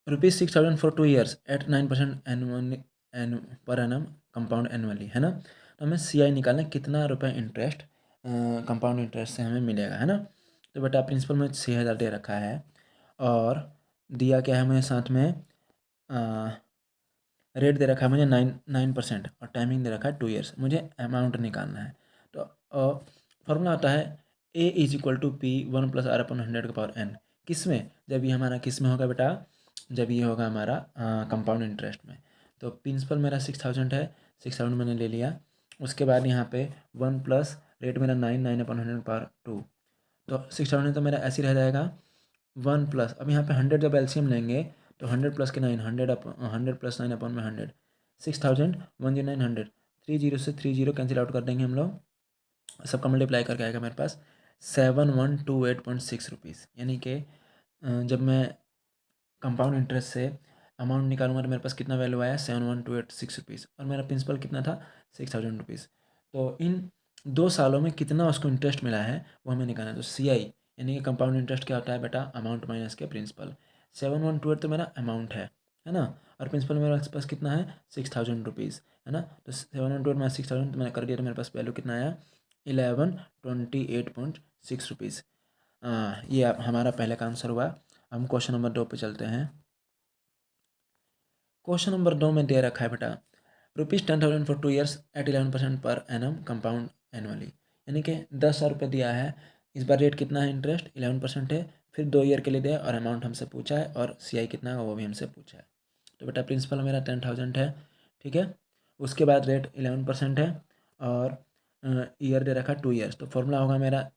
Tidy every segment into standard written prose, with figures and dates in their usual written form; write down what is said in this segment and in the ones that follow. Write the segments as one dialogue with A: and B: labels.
A: ₹6,000 for 2 years at 9% an per annum compound annually, है ना। तो हमें CI निकालना है, कितना रुपये इंटरेस्ट कंपाउंड इंटरेस्ट से हमें मिलेगा, है ना। तो बेटा प्रिंसिपल में 6,000 दे रखा है और दिया क्या है हमें साथ में रेट दे रखा है मुझे 9% और टाइमिंग दे रखा है 2 ईयर्स। मुझे अमाउंट निकालना है। तो फॉर्मूला आता है A=P1+R/100 किस में, जब ये हमारा किस में होगा बेटा, जब ये होगा हमारा कंपाउंड इंटरेस्ट में। तो प्रिंसिपल मेरा 6,000 है, 6,000 मैंने ले लिया। उसके बाद यहाँ पे 1 प्लस रेट मेरा 9/100/2, तो 6,000 तो मेरा ऐसे ही रह जाएगा। 1 प्लस अब यहाँ पे 100 जब एलसीएम लेंगे तो 100 प्लस के 9, 100 प्लस 9 अपॉन में 100, 6,000 10900, 30 से 30 कैंसिल आउट कर देंगे हम लोग, सबका मल्टीप्लाई करके आएगा मेरे पास 7128.6 रुपीज़। यानी कि जब मैं कंपाउंड इंटरेस्ट से अमाउंट निकालूंगा तो मेरे पास कितना वैल्यू आया 7128.6 रुपीज़ और मेरा प्रिंसिपल कितना था 6,000 रुपीज़। तो इन 2 सालों में कितना उसको इंटरेस्ट मिला है वो हमें निकालना है। तो CI यानी कि कंपाउंड इंटरेस्ट क्या होता है बेटा, अमाउंट माइनस के प्रिंसिपल। 7128 तो मेरा अमाउंट है ना, और प्रिंसिपल मेरे पास कितना है 6,000 रुपीज़, है ना। तो 7128 माइनस 6,000 तो मैंने कर दिया, तो मेरे पास वैल्यू कितना आया 1128.6 रुपीज़। ये हमारा पहले का आंसर हुआ। हम क्वेश्चन नंबर 2 पे चलते हैं। क्वेश्चन नंबर 2 में दे रखा है बेटा ₹10,000 फॉर 2 ईयर्स एट 11% पर एनम कंपाउंड एनुअली, यानी कि 10,000 रुपये दिया है। इस बार रेट कितना है, इंटरेस्ट 11% है। फिर 2 ईयर के लिए दिया और अमाउंट हमसे पूछा है और CI कितना है वो भी हमसे पूछा है। तो बेटा प्रिंसिपल मेरा 10,000 है, ठीक है। उसके बाद रेट 11% है और ईयर दे रखा 2 ईयर्स। तो फॉर्मूला होगा मेरा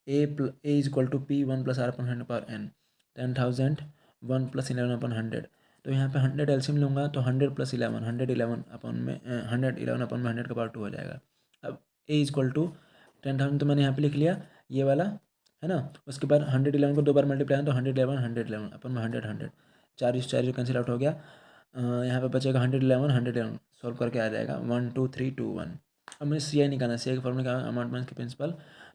A: A=P1+R/100 पर एन। 10,000 1 + 11/100, तो यहाँ पे 100 एलसीएम लूँगा तो 100 + 11 111 अपॉन में 111 अपॉन में 100 का पावर 2 हो जाएगा। अब A=10,000 तो मैंने यहाँ पे लिख लिया ये वाला, है ना। उसके बाद 111 को 2 बार मल्टीप्लाई तो 111 111 अपन में 100 100, 4 इस 4 कैंसिल आउट हो गया। यहाँ पे बचेगा 111 111, सॉल्व करके आ जाएगा 12321। अब मुझे CI निकालना है। CI का फॉर्मूला क्या है, अमाउंट माइनस के प्रिंसिपल।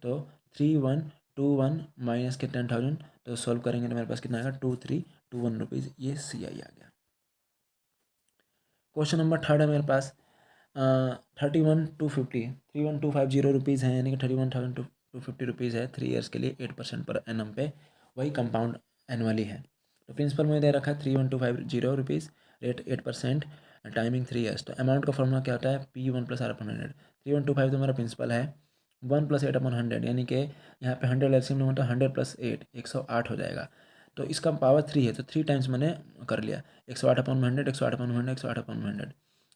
A: तो 3121 माइनस के 10,000, तो सॉल्व करेंगे तो मेरे पास कितना आएगा 2321 रुपीज़। ये CI आ गया। क्वेश्चन नंबर 3 है मेरे पास 31,250 रुपीज़ है, यानी कि 31,250 रुपीज़ है 3 ईयर्स के लिए 8% पर एनम पे, वही कंपाउंड एनुअली है। तो प्रिंसिपल मुझे दे रखा है 31,250 रुपीज़, रेट 8%, टाइमिंग 3 ईयर्स। तो अमाउंट का फॉर्मूला क्या होता है P1+R/100। 3125 तो मेरा प्रिंसिपल है, 1 + 8/100, यानी कि यहाँ पे 100 एलसीएम लूँगा तो 100 + 8 108 हो जाएगा। तो इसका पावर 3 है तो 3 टाइम्स मैंने कर लिया 108/100 108/100 108/100।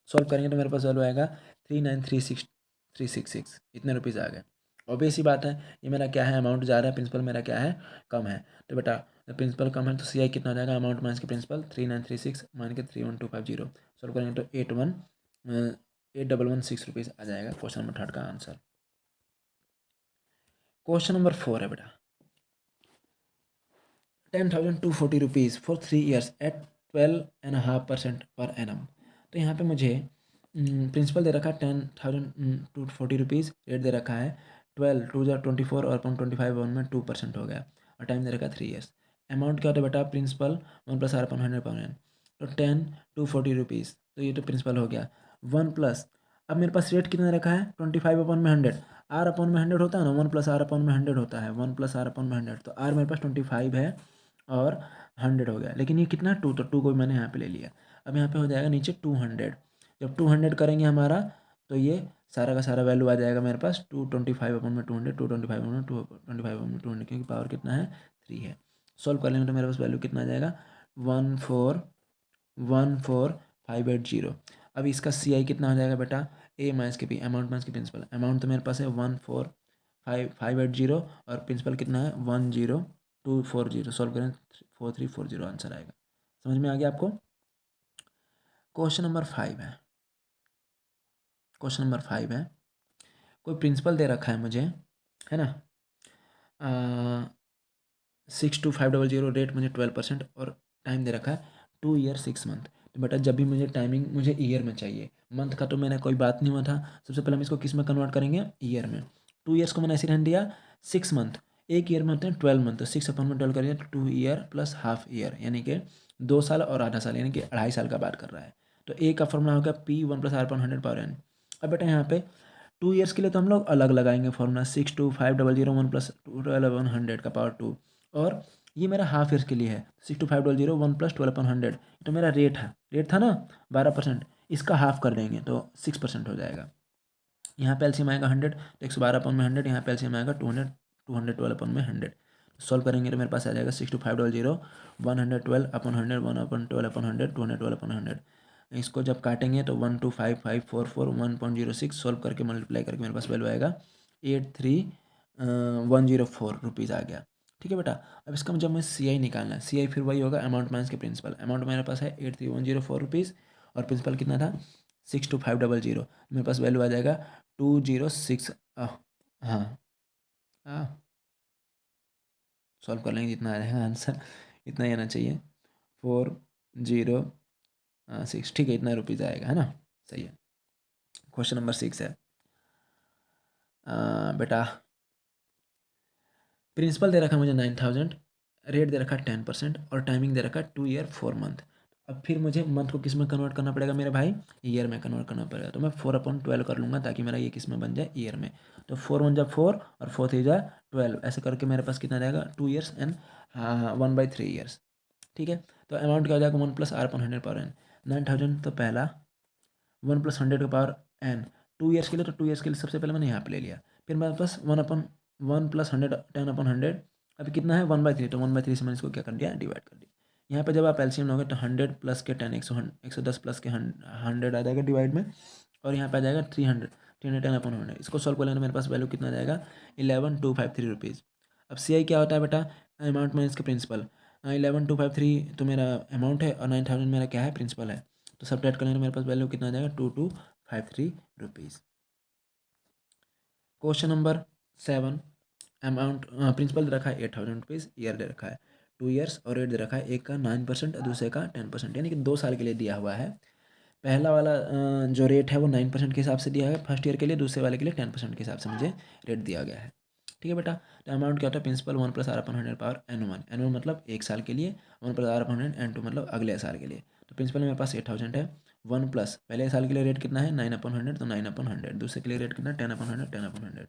A: सॉल्व करेंगे तो मेरे पास वैल्यू आएगा 3936 इतने रुपीज़ आ गए। ऑब्वियस सी बात है, ये मेरा क्या है अमाउंट ज़्यादा है, प्रिंसिपल मेरा क्या है कम है। तो बेटा जब प्रिंसिपल कम है तो CI कितना हो जाएगा, अमाउंट माइनस के प्रिंसिपल 3936 मान के 31250। सॉल्व करेंगे तो 8116 रुपीज़ आ जाएगा क्वेश्चन नंबर 3 का आंसर। क्वेश्चन नंबर 4 है बेटा 10,240 rupees for 3 years eight 12.5% per annum. तो यहाँ पे मुझे प्रिंसिपल दे रखा है 10,240 रुपीज़, रेट दे रखा है 12 2 24 और 25 में 2% हो गया और टाइम दे रखा है 3 ईयर्स। अमाउंट क्या होता है बेटा, प्रिंसिपल 1+R/100 तो 10,240 रुपीज़, तो ये तो प्रिंसिपल हो गया 1 प्लस। अब मेरे पास रेट कितना रखा है 25/100, R/100 होता है ना, 1+R/100 होता है, 1+R/100, तो R मेरे पास 25 है और 100 हो गया। लेकिन ये कितना 2, तो 2 को भी मैंने यहाँ पे ले लिया। अब यहाँ पे हो जाएगा नीचे 200। जब 200 करेंगे हमारा तो ये सारा का सारा वैल्यू आ जाएगा मेरे पास 225/200, 225/200, क्योंकि पावर कितना है 3 है। सॉल्व कर लेंगे तो मेरे पास वैल्यू कितना आ जाएगा 1414580। अब इसका CI कितना हो जाएगा बेटा, A माइनस के P, अमाउंट माइनस के प्रिंसिपल। अमाउंट तो मेरे पास है 14580 और प्रिंसिपल कितना है 10240। सॉल्व करें 4340 आंसर आएगा। समझ में आ गया आपको। क्वेश्चन नंबर 5 है, क्वेश्चन नंबर 5 है, कोई प्रिंसिपल दे रखा है मुझे, है ना, 62500, रेट मुझे 12% और टाइम दे रखा है 2 ईयर 6 मंथ। तो बेटा जब भी मुझे टाइमिंग मुझे ईयर में चाहिए, मंथ का तो मैंने कोई बात नहीं हुआ था। सबसे पहले हम इसको किस में कन्वर्ट करेंगे, ईयर में। 2 ईयर्स को मैंने ऐसे रहने दिया 6 मंथ, एक ईयर में होते हैं 12 मंथ, तो 6/12 करिए तो 2 ईयर + ½ ईयर, यानी कि 2 साल और आधा साल, यानी कि 2.5 साल का बात कर रहा है। तो ए का फॉर्मूला होगा P 1 + R/100 पावर n। अब बेटा यहाँ पे 2 ईयर्स के लिए तो हम लोग अलग लगाएंगे फॉर्मूला 62500 1 + 12/100 का पावर 2, और ये मेरा हाफ ईयर्स के लिए है 62500 1 + 12/100। तो मेरा रेट था ना 12%, इसका हाफ कर देंगे तो 6% हो जाएगा। यहाँ पे एलसीएम आएगा 100, तो 112/100, यहाँ पे एलसीएम आएगा 200, 212/100। सॉल्व करेंगे तो मेरे पास आ जाएगा 62500 112/100 1/12/100 212/100। इसको जब काटेंगे तो 125544 1.06, सॉल्व करके मल्टीप्लाई करके मेरे पास वैल्यू आएगा 83,104 रुपीज़ आ गया। ठीक है बेटा। अब इसका जब मैं CI निकालना है, CI फिर वही होगा अमाउंट माइनस के प्रिंसिपल। अमाउंट मेरे पास है 83,104 रुपीज़, और प्रिंसिपल कितना था 62500। मेरे पास वैल्यू आ जाएगा 206। हाँ हाँ, सॉल्व कर लेंगे जितना आ जाएगा आंसर, इतना ही आना चाहिए 406। ठीक है, इतना रुपीज़ आएगा, है ना। सही है। क्वेश्चन नंबर 6 है बेटा, प्रिंसिपल दे रखा है मुझे 9000, रेट दे रखा है 10%, और टाइमिंग दे रखा है 2 ईयर 4 मंथ। अब फिर मुझे मंथ को किस में कन्वर्ट करना पड़ेगा मेरे भाई, ईयर में कन्वर्ट करना पड़ेगा। तो मैं 4/12 कर लूँगा ताकि मेरा ये किस में बन जाए, ईयर में। तो 4 1 जा 4 और 4 3 जा 12, ऐसे करके मेरे पास कितना जाएगा 2 ईयर्स एंड 1/3 ईयर्स। ठीक है। तो अमाउंट क्या हो जाएगा 1 + R/100 पावर n। 9000 तो पहला, 1 + 100 का पावर n, 2 ईयर्स के लिए। तो 2 ईयर्स के लिए सबसे पहले मैंने यहाँ पे ले लिया। फिर मेरे पास 1 + 100 10/100। अभी कितना है 1/3, तो 1/3 से मैंने इसको क्या कर दिया, डिवाइड कर दिया। यहाँ पे जब आप एलसीएम लोगे तो 100 + के 10 110 + के 100 आ जाएगा डिवाइड में, और यहाँ पे आ जाएगा 300 310/100। इसको सॉल्व कर लेना मेरे पास वैल्यू कितना आ जाएगा 11253 रुपीज़। अब CI क्या होता है बेटा, अमाउंट माइनस के प्रिंसिपल। 11253 तो मेरा अमाउंट है, और 9000 मेरा क्या है, प्रिंसिपल है। तो सब्ट्रैक्ट करने में मेरे पास वैल्यू कितना आ जाएगा 2253 rupees. Question number 7, amount principal दे रखा है 8000 रुपीज़, ईयर दे रखा है 2 ईयर्स, और रेट दे रखा है एक का 9% और दूसरे का 10%, यानी कि 2 साल के लिए दिया हुआ है। पहला वाला जो रेट है वो 9% के हिसाब से दिया है फर्स्ट ईयर के लिए, दूसरे वाले के लिए 10% के हिसाब से मुझे रेट दिया गया है। ठीक है बेटा। तो अमाउंट क्या होता है, principal 1 + R/100 power n1। n1 मतलब एक साल के लिए, 1 + R/100 n2 मतलब अगले साल के लिए। तो प्रिंसिपल मेरे पास 8000 है, 1 प्लस पहले साल के लिए रेट कितना है 9/100, तो 9/100, दूसरे के लिए रेट कितना है 10/100 10/100,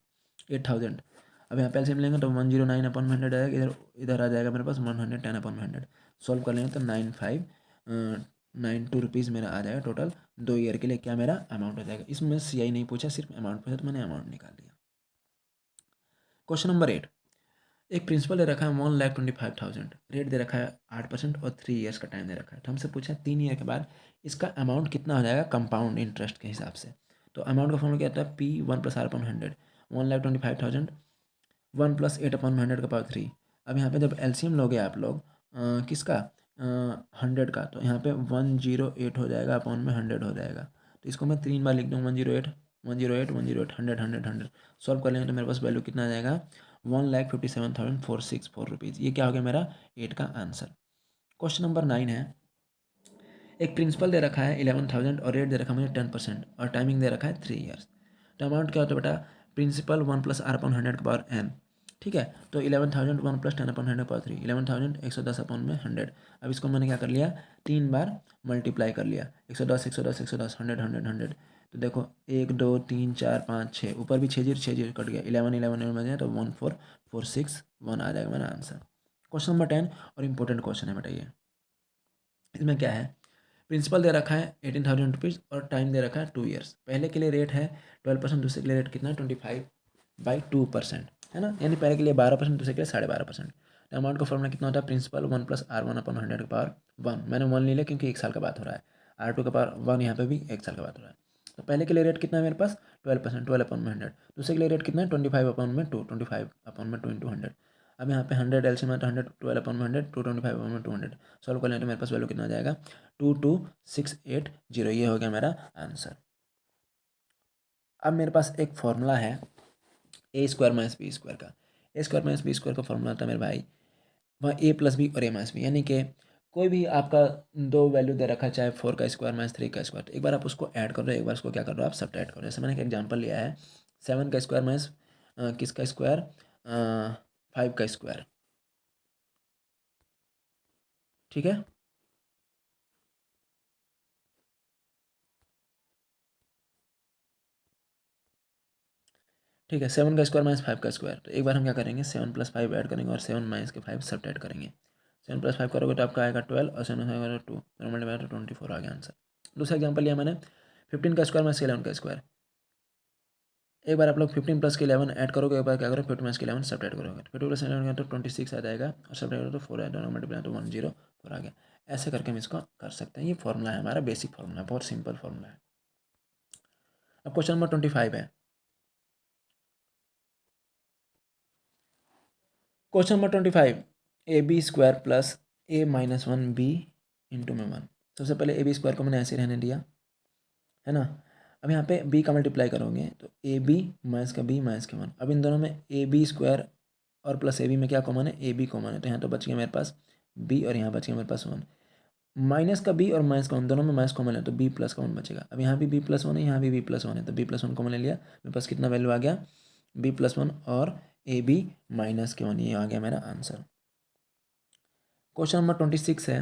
A: 8000। अब यहाँ पे एलसीएम लेंगे तो 109/100 आएगा, इधर इधर आ जाएगा मेरे पास 110/100। सॉल्व कर लेंगे तो 9592 रुपीज़ मेरा आ जाएगा टोटल 2 ईयर के लिए। क्या मेरा अमाउंट हो जाएगा, इसमें CI नहीं पूछा, सिर्फ अमाउंट पूछा, तो मैंने अमाउंट निकाल दिया। क्वेश्चन नंबर 8, एक प्रिंसिपल दे रखा है 1,25,000, रेट दे रखा है 8% और 3 ईयर्स का टाइम दे रखा है। तो हमसे पूछा 3 ईयर के बाद इसका अमाउंट कितना हो जाएगा कंपाउंड इंटरेस्ट के हिसाब से। तो अमाउंट का फॉर्मूला क्या होता है P 1 + R/100, 1,25,000 1 + 8/100 का पावर 3। अब यहाँ पे जब एलसीएम लोगे आप लोग किसका 100 का, तो यहाँ पे 108 हो जाएगा अपॉन में 100 हो जाएगा। तो इसको मैं 3 बार लिख दूँ, 108 108 108 100 100 100। सॉल्व कर लेंगे तो मेरे पास वैल्यू कितना आ जाएगा 1,57,464 रुपीज़। ये क्या हो गया मेरा 8 का आंसर। क्वेश्चन नंबर 9 है, एक प्रिंसिपल दे रखा है 11,000 और रेट दे रखा है मुझे 10% और टाइमिंग दे रखा है 3 ईयर्स। तो अमाउंट क्या होता है बेटा, प्रिंसिपल 1 + R/100 का पावर n। ठीक है। तो 11,000 1 + 10/100 पावर 3, 11,000 110/100। अब इसको मैंने क्या कर लिया 3 बार मल्टीप्लाई कर लिया, 110 110 110 100 100 100। तो देखो 1 2 3 4 5 6, ऊपर भी 6 0 कट गया, 11 11 11 बन जाए तो 14461 आ जाएगा मेरा आंसर। क्वेश्चन नंबर 10 और इम्पोर्टेंट क्वेश्चन है बेटा ये। इसमें क्या है, प्रिंसिपल दे रखा है 18,000 रुपीज़ और टाइम दे रखा है 2 ईयर्स। पहले के लिए रेट है 12%, दूसरे के लिए रेट कितना है 25/2%, है ना, यानी पहले के लिए 12%, दूसरे के लिए 12.5%। तो अमाउंट का फॉर्मूला कितना होता है, प्रिंसिपल 1 + R1/100 का पावर 1। मैंने 1 ले लिया क्योंकि एक साल का बात हो रहा है, R2 का पावर 1 यहाँ पे भी एक साल का बात हो रहा है। तो पहले के लिए रेट कितना है मेरे पास 12%, 12/100। दूसरे के लिए रेट कितना है 25/2, 25/2 इंटू 100। अब यहाँ पे 100 एलसीएम है तो 100 12/100 225/200। सॉल्व कर लें तो मेरे पास वैल्यू कितना आ जाएगा 22680। ये हो गया मेरा आंसर। अब मेरे पास एक फॉर्मूला है a² - b² का। a² - b² का फॉर्मूला होता है मेरे भाई वहाँ a + b और a - b, यानी कि कोई भी आपका दो वैल्यू दे रखा है, चाहे 4 का स्क्वायर - 3 का स्क्वायर, तो एक बार आप उसको ऐड कर दो, एक बार उसको क्या कर दो आप सब्ट्रैक्ट करो। जैसे मैंने एक एग्जांपल लिया है 7 का स्क्वायर माइनस किसका स्क्वायर 5 का स्क्वायर। ठीक है। ठीक है, 7 का स्क्वायर माइनस 5 का स्क्वायर। तो एक बार हम क्या करेंगे, 7 + 5 ऐड करेंगे और 7 माइनस के 5 सब्ट्रैक्ट करेंगे। 7 + 5 करोगे तो आपका आएगा 12 और 7 + 5 2, दोनों मल्टीप्लाई तो 24 आ गया आंसर। दूसरा एग्जाम्पल लिया मैंने 15 का स्क्वायर माइनस 11 का स्क्वायर। एक बार आप लोग 15 + 11 ऐड करोगे, एक बार क्या करोगे 15 - 11 सब्ट्रैक्ट करोगे। 15 + 11 तो 26 आ जाएगा और सब्ट्रैक्ट करोगे तो 4 आएगा, दोनों मल्टीप्लाई तो 104 आ गया। ऐसे करके हम इसको कर सकते हैं। ये फॉर्मूला है हमारा, बेसिक फॉर्मूला, बहुत सिंपल फॉर्मूला है। अब क्वेश्चन नंबर 25 है। Question number 25, AB² + A - 1B into में 1। सबसे पहले AB² को मैंने ऐसे रहने दिया, है ना। अब यहाँ पे B का मल्टीप्लाई करोगे तो AB माइनस का B माइनस के 1। अब इन दोनों में AB² और प्लस AB में क्या कॉमन है, AB कॉमन है। तो यहाँ तो बच गया मेरे पास B और यहाँ बच गया मेरे पास 1। माइनस का B और माइनस का 1 दोनों में माइनस कॉमन है तो B + का 1 बचेगा। अब यहाँ भी B + 1 है, यहाँ भी B + 1 है, तो B + 1 कॉमन ले लिया। मेरे पास कितना वैल्यू आ गया, B + 1 और AB माइनस के 1, ये आ गया मेरा आंसर। क्वेश्चन नंबर 26 है,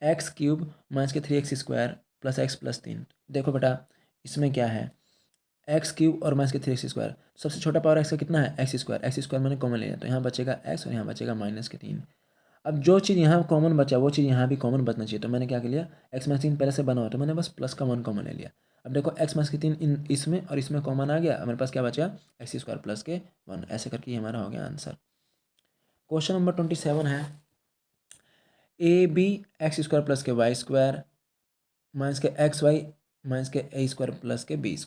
A: x³ माइनस के 3x² + x + 3। देखो बेटा, इसमें क्या है, x³ और माइनस के 3x²। सबसे छोटा पावर x का कितना है, x² मैंने कॉमन ले लिया, तो यहाँ बचेगा x और यहाँ बचेगा -3। अब जो चीज़ यहाँ कॉमन बचा वो चीज़ यहाँ भी कॉमन बचना चाहिए, तो मैंने क्या कर लिया, x - 3 पहले से बना हुआ तो मैंने बस प्लस का 1 कॉमन ले लिया। अब देखो x - 3 इन इसमें और इसमें कॉमन आ गया, अब मेरे पास क्या बचा, x² + के 1। ऐसे करके ये हमारा हो गया आंसर। क्वेश्चन नंबर 27 है, AB x² + के y² माइनस के xy माइनस के a² + के b²।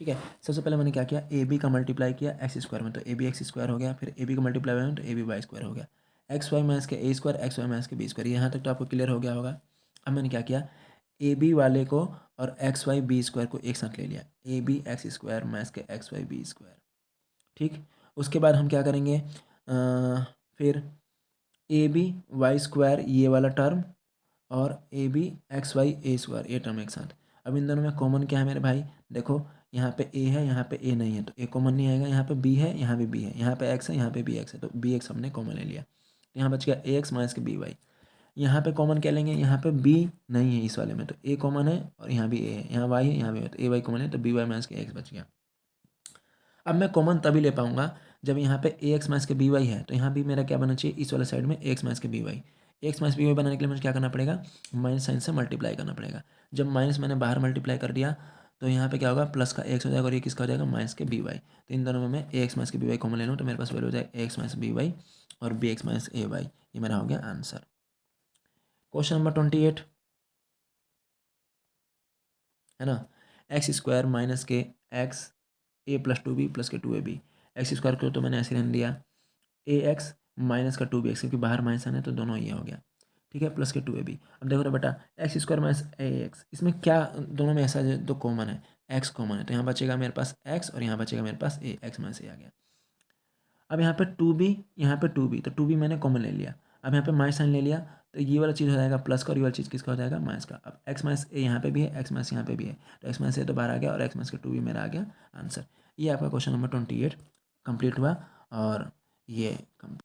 A: ठीक है, सबसे पहले मैंने क्या किया, AB का मल्टीप्लाई किया x² में, तो AB x² हो गया। फिर AB का मल्टीप्लाई में तो AB y² हो गया। xy माइनस के a² xy माइनस के b², यहाँ तक तो आपको क्लियर हो गया होगा। अब मैंने क्या किया, AB वाले को और xy b² को एक साथ ले लिया, AB x² माइनस के xy b²। ठीक, उसके बाद हम क्या करेंगे, फिर AB y² ये वाला टर्म और AB xy a², ये टर्म एक साथ। अब इन दोनों में कॉमन क्या है मेरे भाई, देखो यहाँ पे a है, यहाँ पे a नहीं है, तो a कॉमन नहीं आएगा। यहाँ पे b है, यहाँ पे b है, यहाँ पे x है, यहाँ पे bx है, तो bx हमने कॉमन ले लिया। तो यहाँ बच गया ax माइनस के by। यहाँ पे कॉमन क्या लेंगे, यहाँ पे b नहीं है इस वाले में, तो a कॉमन है और यहाँ भी a है, यहाँ y है, यहाँ भी है, तो ay कॉमन है, तो by माइनस के x बच गया। अब मैं कॉमन तभी ले पाऊंगा जब यहाँ पे ax माइनस के by है, तो यहाँ भी मेरा क्या बनना चाहिए, इस वाले साइड में ax माइनस के by। एक्स माइनस by बनाने के लिए मुझे क्या करना पड़ेगा, माइनस साइन से मल्टीप्लाई करना पड़ेगा। जब माइनस मैंने बाहर मल्टीप्लाई कर दिया तो यहाँ पे क्या होगा, प्लस का x हो जाएगा और ये किसका हो जाएगा, माइनस के by। तो इन दोनों में मैं ax माइनस के by कॉमन ले लूँ तो मेरे पास वैल्यू हो जाएगा x माइनस by और bx माइनस ay। ये मेरा हो गया आंसर। क्वेश्चन नंबर 28 है ना, x² माइनस के x a + 2b + के 2ab। x² को तो मैंने ऐसे रहने दिया, ax माइनस का 2bx, क्योंकि बाहर माइनस है तो दोनों ये हो गया। ठीक है, प्लस के 2ab। अब देखो तो बेटा, x² माइनस ax, इसमें क्या दोनों में ऐसा जो कॉमन है, x कॉमन है, तो यहाँ बचेगा मेरे पास x और यहाँ बचेगा मेरे पास a, x माइनस a आ गया। अब यहाँ पे 2b, यहाँ पे 2b, तो 2b मैंने कॉमन ले लिया। अब यहाँ पे माइनस साइन ले लिया तो ये वाला चीज़ हो जाएगा प्लस का और ये वाला चीज़ किसका हो जाएगा, माइनस का। अब x माइनस a यहाँ पे भी है, x माइनस यहाँ पे भी है, तो x माइनस a तो बाहर आ गया और x माइनस के 2b मेरा आ गया आंसर। ये आपका क्वेश्चन नंबर 28 कंप्लीट हुआ और ये